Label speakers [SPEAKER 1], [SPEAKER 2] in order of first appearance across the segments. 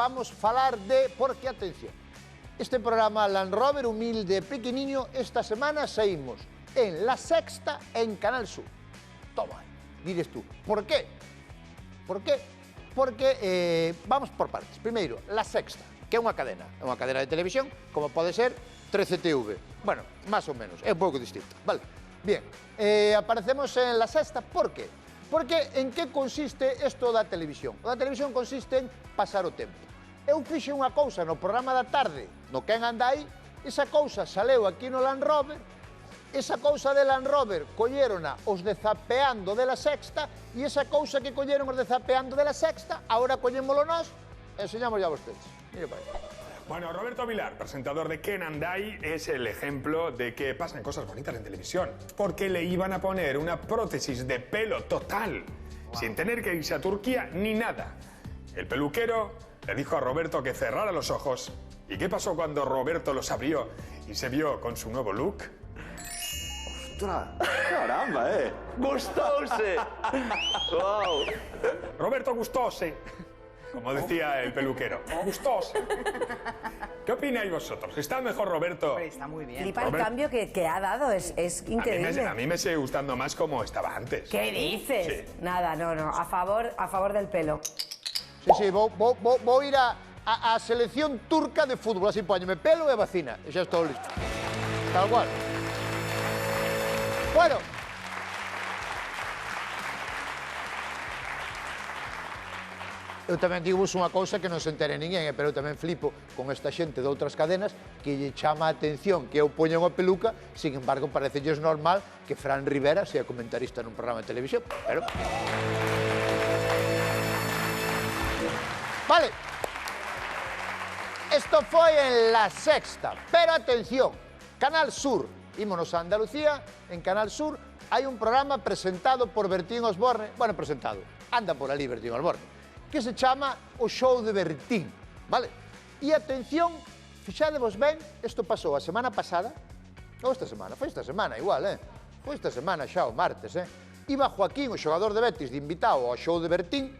[SPEAKER 1] vamos falar de... Porque, atención, este programa Land Rover humilde e pequeniño, esta semana saímos en La Sexta en Canal Sur. Toma, dices tú, ¿por qué? ¿Por qué? Porque vamos por partes. Primeiro, La Sexta, que é unha cadena de televisión, como pode ser 13TV. Bueno, máis ou menos, é un pouco distinto, vale? Bien, aparecemos en La Sexta, por qué? Porque en que consiste isto da televisión? O da televisión consiste en pasar o tempo. Eu fixe unha cousa no programa da tarde, no Quen anda aí, esa cousa saleu aquí no Land Rover, esa cousa de Land Rover collerona os de Zapeando de La Sexta e esa cousa que colleron os de Zapeando de La Sexta, ahora collémolo nós e enseñamos ya a vostedes. Mire para aí.
[SPEAKER 2] Bueno, Roberto Vilar, presentador de Ken and I, es el ejemplo de que pasan cosas bonitas en televisión. Porque le iban a poner una prótesis de pelo total, sin tener que irse a Turquía ni nada. El peluquero le dijo a Roberto que cerrara los ojos. ¿Y qué pasó cuando Roberto los abrió y se vio con su nuevo look?
[SPEAKER 3] ¡Ostras! ¡Caramba, ¡Gustouse! ¡Wow!
[SPEAKER 2] Roberto Gustose, como decía el peluquero. Gustose. ¿Qué opináis vosotros? ¿Está mejor Roberto?
[SPEAKER 4] Está muy bien.
[SPEAKER 5] Flipa el cambio que ha dado, es increíble.
[SPEAKER 2] A mí me sigue gustando más como estaba antes.
[SPEAKER 5] ¿Qué dices?
[SPEAKER 2] Sí.
[SPEAKER 5] Nada, no, a favor del pelo.
[SPEAKER 1] Sí, vou ir a selección turca de fútbol, así poñeme pelo e vacina, e xa estou listo. Tal cual. Bueno. Eu tamén digo unha cousa que non se entere ninguén, pero eu tamén flipo con esta xente de outras cadenas que lle chama a atención que eu poña unha peluca, sin embargo, parecelles normal que Fran Rivera sea comentarista nun programa de televisión, pero... Vale. Esto foi en La Sexta, pero atención, Canal Sur, ímonos a Andalucía, en Canal Sur hai un programa presentado por Bertín Osborne, bueno, presentado, anda por ali Bertín Osborne, que se chama O Show de Bertín, vale? E atención, fixadevos ben, isto pasou a semana pasada, ou esta semana, foi esta semana igual, foi esta semana xa o martes, Iba Joaquín, o xogador de Betis, de invitado ao Show de Bertín,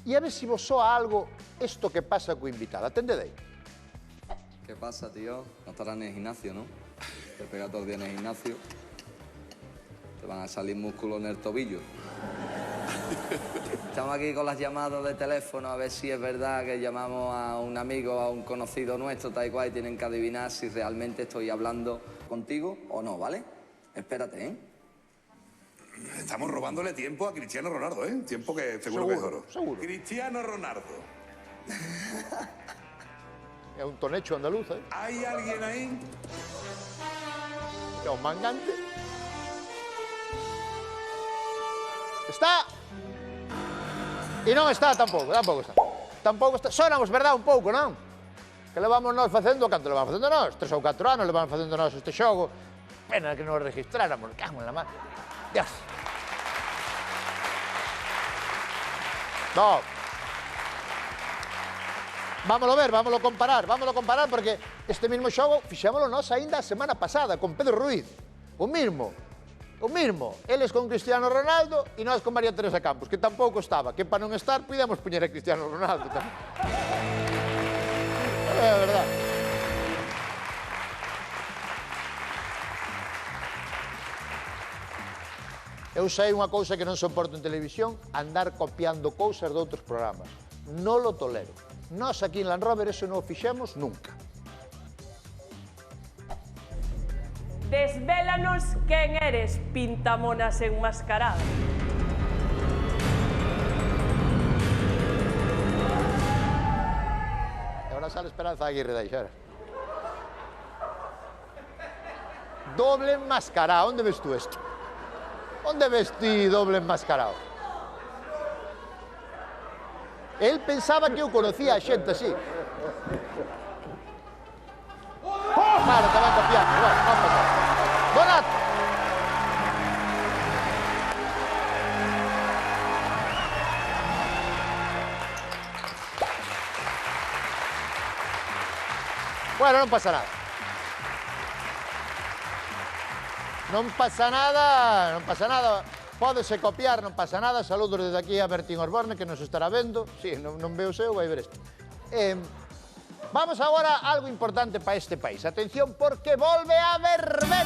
[SPEAKER 1] e a ver se vos soa algo isto que pasa co invitado, atendede aí.
[SPEAKER 6] ¿Qué pasa, tío? No estarás en el gimnasio, ¿no? Te pegas todo el día en el gimnasio, te van a salir músculos en el tobillo. Estamos aquí con las llamadas de teléfono a ver si es verdad que llamamos a un amigo, a un conocido nuestro, tal y cual, y tienen que adivinar si realmente estoy hablando contigo o no, ¿vale? Espérate,
[SPEAKER 7] Estamos robándole tiempo a Cristiano Ronaldo, Tiempo que seguro que es oro.
[SPEAKER 1] Seguro.
[SPEAKER 7] Cristiano Ronaldo.
[SPEAKER 1] É un tonecho andaluz,
[SPEAKER 7] ¿Hay alguien ahí?
[SPEAKER 1] É un mangante. Está. E non está tampouco está. Tampouco está. Sonamos, verdad, un pouco, non? Que levamos nós facendo, canto levamos facendo nós? 3 ou 4 anos levamos facendo nós este xogo. Pena que non registráramos, cago en la mano. Dios. No. Vámolo ver, vámolo comparar, porque este mismo xogo fixémolo nós aínda a semana pasada con Pedro Ruiz. O mismo. Eles con Cristiano Ronaldo e nós con María Teresa Campos, que tampouco estaba, que para non estar podíamos poñer a Cristiano Ronaldo tamén. É verdad. Eu sei unha cousa que non soporto en televisión, andar copiando cousas de outros programas. Non lo tolero. Nós aquí en Land Rover eso non o fixemos nunca.
[SPEAKER 8] Desvélanos quen eres, pintamonas enmascarado.
[SPEAKER 1] E agora sale Esperanza Aguirre da Ixara. Doble enmascarado, onde ves tú isto? Onde ves ti doble enmascarado? Él pensaba que eu conocía a xente así. Claro, te van copiando. Bueno, vamos a pasar. Donato. Bueno, non pasa nada. Non pasa nada, non pasa nada. Pódese copiar, non pasa nada. Saludos desde aquí a Bertín Osborne, que nos estará vendo. Sí, non veo seu, vai ver isto. Vamos agora a algo importante para este país. Atención, porque volve a verber.